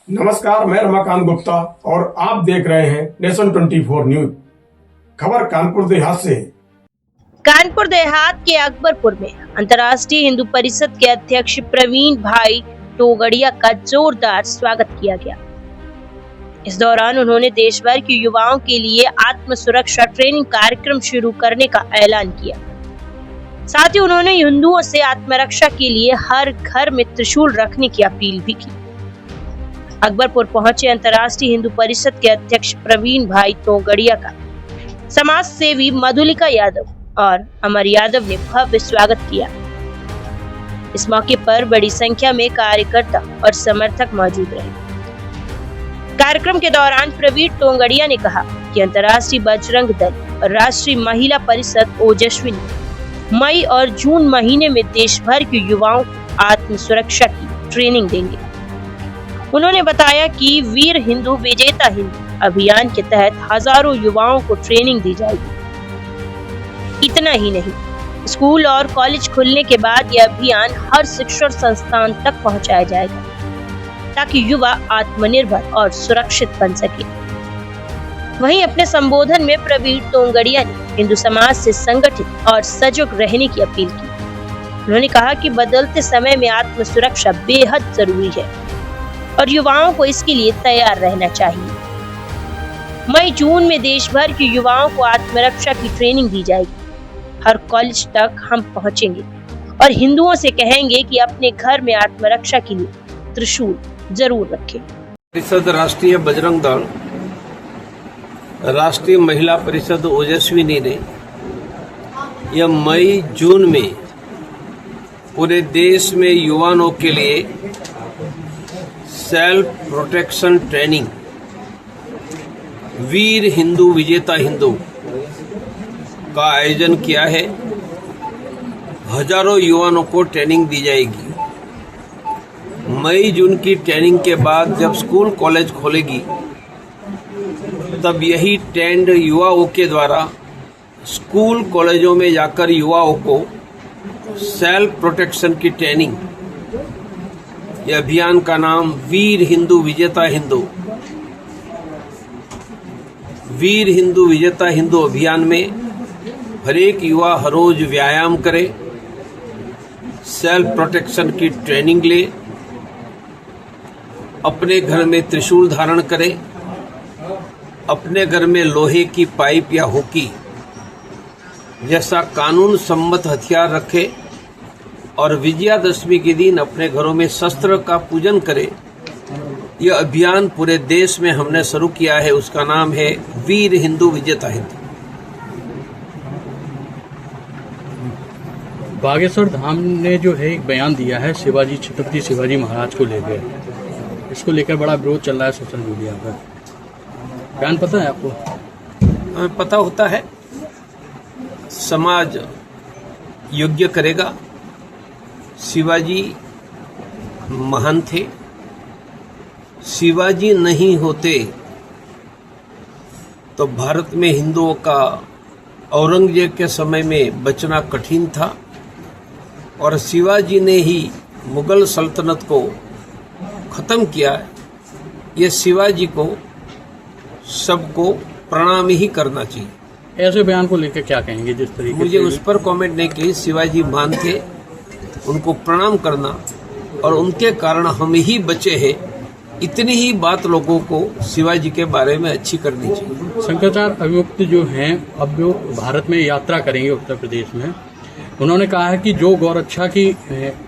नमस्कार, मैं रमाकांत गुप्ता और आप देख रहे हैं नेशन 24 न्यूज। खबर कानपुर देहात से। कानपुर देहात के अकबरपुर में अंतर्राष्ट्रीय हिंदू परिषद के अध्यक्ष प्रवीण भाई टोगड़िया का जोरदार स्वागत किया गया। इस दौरान उन्होंने देश भर के युवाओं के लिए आत्म सुरक्षा ट्रेनिंग कार्यक्रम शुरू करने का ऐलान किया। साथ ही उन्होंने हिंदुओं से आत्मरक्षा के लिए हर घर में त्रिशूल रखने की अपील भी की। अकबरपुर पहुंचे अंतर्राष्ट्रीय हिंदू परिषद के अध्यक्ष प्रवीण भाई टोगड़िया का समाज सेवी मधुलिका यादव और अमर यादव ने भव्य स्वागत किया। इस मौके पर बड़ी संख्या में कार्यकर्ता और समर्थक मौजूद रहे। कार्यक्रम के दौरान प्रवीण टोगड़िया ने कहा कि अंतर्राष्ट्रीय बजरंग दल और राष्ट्रीय महिला परिषद ओजस्विनी मई और जून महीने में देश भर के युवाओं को आत्म सुरक्षा की ट्रेनिंग देंगे। उन्होंने बताया कि वीर हिंदू विजेता हिंदू अभियान के तहत हजारों युवाओं को ट्रेनिंग दी जाएगी। इतना ही नहीं, स्कूल और कॉलेज खुलने के बाद यह अभियान हर शिक्षण संस्थान तक पहुंचाया जाएगा ताकि युवा आत्मनिर्भर और सुरक्षित बन सके। वहीं अपने संबोधन में प्रवीण टोगड़िया ने हिंदू समाज से संगठित और सजग रहने की अपील की। उन्होंने कहा कि बदलते समय में आत्म सुरक्षा बेहद जरूरी है और युवाओं को इसके लिए तैयार रहना चाहिए। मई जून में देश भर के युवाओं को आत्मरक्षा की ट्रेनिंग दी जाएगी। हर कॉलेज तक हम पहुंचेंगे और हिंदुओं से कहेंगे कि अपने घर में आत्मरक्षा के लिए त्रिशूल जरूर रखें। परिषद राष्ट्रीय बजरंग दल, राष्ट्रीय महिला परिषद ओजस्विनी ने यह मई जून में पूरे देश में युवाओं के लिए सेल्फ प्रोटेक्शन ट्रेनिंग वीर हिंदू विजेता हिंदू का आयोजन किया है। हजारों युवाओं को ट्रेनिंग दी जाएगी। मई जून की ट्रेनिंग के बाद जब स्कूल कॉलेज खोलेगी तब यही ट्रेंड युवाओं के द्वारा स्कूल कॉलेजों में जाकर युवाओं को सेल्फ प्रोटेक्शन की ट्रेनिंग, यह अभियान का नाम वीर हिंदू विजेता हिंदू। वीर हिंदू विजेता हिंदू अभियान में हर एक युवा हर रोज व्यायाम करे, सेल्फ प्रोटेक्शन की ट्रेनिंग ले, अपने घर में त्रिशूल धारण करे, अपने घर में लोहे की पाइप या होकी जैसा कानून सम्मत हथियार रखे और विजयादशमी के दिन अपने घरों में शस्त्र का पूजन करे। यह अभियान पूरे देश में हमने शुरू किया है। उसका नाम है वीर हिंदू विजेता हिंदू। बागेश्वर धाम ने जो है एक बयान दिया है शिवाजी छत्रपति शिवाजी महाराज को लेकर, इसको लेकर बड़ा विरोध चल रहा है सोशल मीडिया पर। बयान पता है आपको? हमें पता होता है। समाज योग्य करेगा। शिवाजी महान थे। शिवाजी नहीं होते तो भारत में हिंदुओं का औरंगजेब के समय में बचना कठिन था और शिवाजी ने ही मुगल सल्तनत को खत्म किया। ये शिवाजी को सबको प्रणाम ही करना चाहिए। ऐसे बयान को लेकर क्या कहेंगे? जिस तरीके मुझे उस पर कमेंट नहीं की। शिवाजी महान थे, उनको प्रणाम करना और उनके कारण हम ही बचे हैं, इतनी ही बात लोगों को शिवाजी के बारे में अच्छी करनी चाहिए। शंकराचार्य अभियुक्त जो हैं अब जो भारत में यात्रा करेंगे उत्तर प्रदेश में, उन्होंने कहा है कि जो गौरक्षा की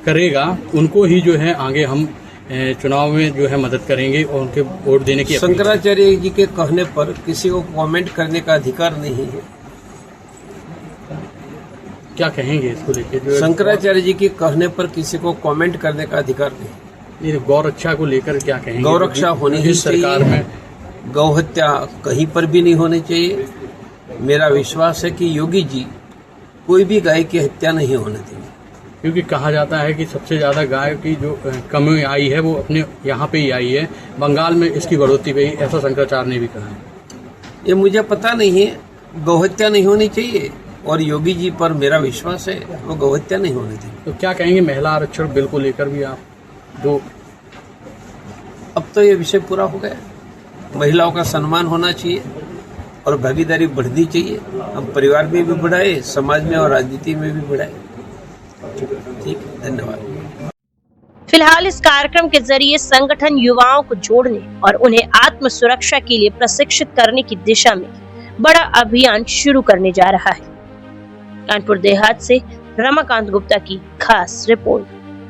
करेगा उनको ही जो है आगे हम चुनाव में जो है मदद करेंगे और उनके वोट देने की। शंकराचार्य जी के कहने पर किसी को कमेंट करने का अधिकार नहीं है। क्या कहेंगे इसको लेकर? शंकराचार्य जी के कहने पर किसी को कमेंट करने का अधिकार नहीं। ये गौरक्षा को लेकर क्या कहेंगे? गौरक्षा होनी ही सरकार में गौ हत्या कहीं पर भी नहीं होनी चाहिए। मेरा विश्वास है कि योगी जी कोई भी गाय की हत्या नहीं होने देंगे। क्योंकि कहा जाता है कि सबसे ज्यादा गाय की जो कमी आई है वो अपने यहाँ पे ही आई है, बंगाल में इसकी बढ़ोतरी हुई, ऐसा शंकराचार्य ने भी कहा है। ये मुझे पता नहीं है। गौहत्या नहीं होनी चाहिए और योगी जी पर मेरा विश्वास है, वो गौहत्या नहीं होनी चाहिए। तो क्या कहेंगे महिला आरक्षण बिल को लेकर भी आप? जो अब तो ये विषय पूरा हो गया। महिलाओं का सम्मान होना चाहिए और भागीदारी बढ़नी चाहिए। हम परिवार में भी बढ़ाए, समाज में और राजनीति में भी बढ़ाए। ठीक, धन्यवाद। फिलहाल इस कार्यक्रम के जरिए संगठन युवाओं को जोड़ने और उन्हें आत्म सुरक्षा के लिए प्रशिक्षित करने की दिशा में बड़ा अभियान शुरू करने जा रहा है। कानपुर देहात से रमाकांत गुप्ता की खास रिपोर्ट।